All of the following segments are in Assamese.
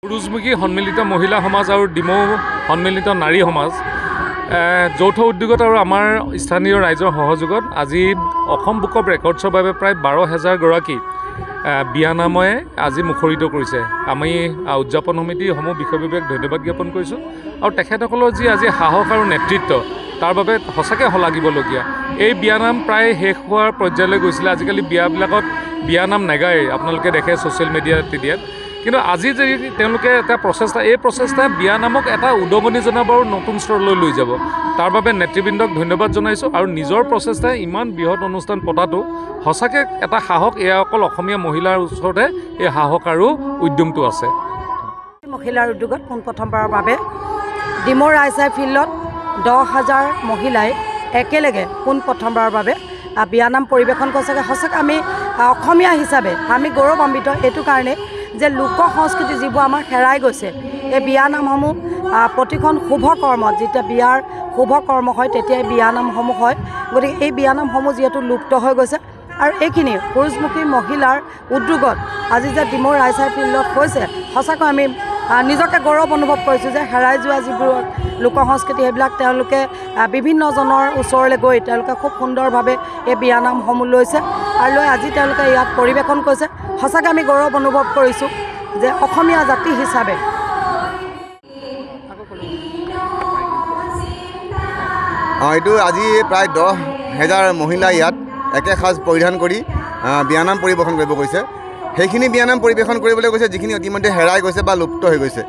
পুৰুষমুখী সন্মিলিত মহিলা সমাজ আৰু ডিমৌ সন্মিলিত নাৰী সমাজ যৌথ উদ্যোগত আৰু আমাৰ স্থানীয় ৰাইজৰ সহযোগত আজি অসম বুক অফ ৰেকৰ্ডছৰ বাবে প্ৰায় 12,000 গৰাকী বিয়ানামে আজি মুখৰিত কৰিছে। আমি উদযাপন সমিতিসমূহ বিষয়বিভাগ ধন্যবাদ জ্ঞাপন কৰিছোঁ আৰু তেখেতসকলৰ যি আজি সাহস আৰু নেতৃত্ব তাৰ বাবে সঁচাকৈ শলাগিবলগীয়া। এই বিয়ানাম প্ৰায় শেষ হোৱাৰ পৰ্যায়লৈ গৈছিলে। আজিকালি বিয়াবিলাকত বিয়ানাম নেগায়, আপোনালোকে দেখে ছ'চিয়েল মিডিয়াত। কিন্তু আজি যদি তেওঁলোকে এটা এই প্ৰচেষ্টাই বিয়ানামক এটা উদগনি জনাব আৰু নতুন স্তৰলৈ লৈ যাব। তাৰ বাবে নেতৃবৃন্দক ধন্যবাদ জনাইছোঁ আৰু নিজৰ প্ৰচেষ্টাই ইমান বৃহৎ অনুষ্ঠান পতাটো সঁচাকৈ এটা সাহস। এয়া অকল অসমীয়া মহিলাৰ ওচৰতে এই সাহস আৰু উদ্যমটো আছে। মহিলাৰ উদ্যোগত পোনপ্ৰথমবাৰৰ বাবে ডিমৌ ৰাইচাই ফিল্ডত 10,000 মহিলাই একেলগে পোনপ্ৰথমবাৰৰ বাবে বিয়ানাম পৰিৱেশন কৰিছে। সঁচাকৈ আমি অসমীয়া হিচাপে আমি গৌৰৱান্বিত এইটো কাৰণে যে লোক সংস্কৃতি যিবোৰ আমাৰ হেৰাই গৈছে, এই বিয়ানামসমূহ প্ৰতিখন শুভ কৰ্মত যেতিয়া বিয়াৰ শুভ কৰ্ম হয় তেতিয়াই বিয়ানামসমূহ হয়। গতিকে এই বিয়ানামসমূহ যিহেতু লুপ্ত হৈ গৈছে আৰু এইখিনি পুৰুষমুখী মহিলাৰ উদ্যোগত আজি যে ডিমৌ ৰাইচাই ফিল্ডত হৈছে, সঁচাকৈ আমি নিজকে গৌৰৱ অনুভৱ কৰিছোঁ যে হেৰাই যোৱা যিবোৰ লোক সংস্কৃতি সেইবিলাক তেওঁলোকে বিভিন্নজনৰ ওচৰলৈ গৈ তেওঁলোকে খুব সুন্দৰভাৱে এই বিয়ানামসমূহ লৈছে আৰু লৈ আজি তেওঁলোকে ইয়াত পৰিৱেশন কৰিছে। সঁচাকৈ আমি গৌৰৱ অনুভৱ কৰিছোঁ যে অসমীয়া জাতি হিচাপে এইটো আজি প্ৰায় 10,000 মহিলা ইয়াত একে সাজ পৰিধান কৰি বিয়ানাম পৰিৱেশন কৰিব গৈছে। সেইখিনি বিয়ানাম পৰিৱেশন কৰিবলৈ গৈছে যিখিনি ইতিমধ্যে হেৰাই গৈছে বা লুপ্ত হৈ গৈছে।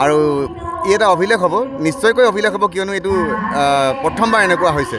আৰু ই এটা অভিলেখ হ'ব, নিশ্চয়কৈ অভিলেখ হ'ব, কিয়নো এইটো প্ৰথমবাৰ এনেকুৱা হৈছে।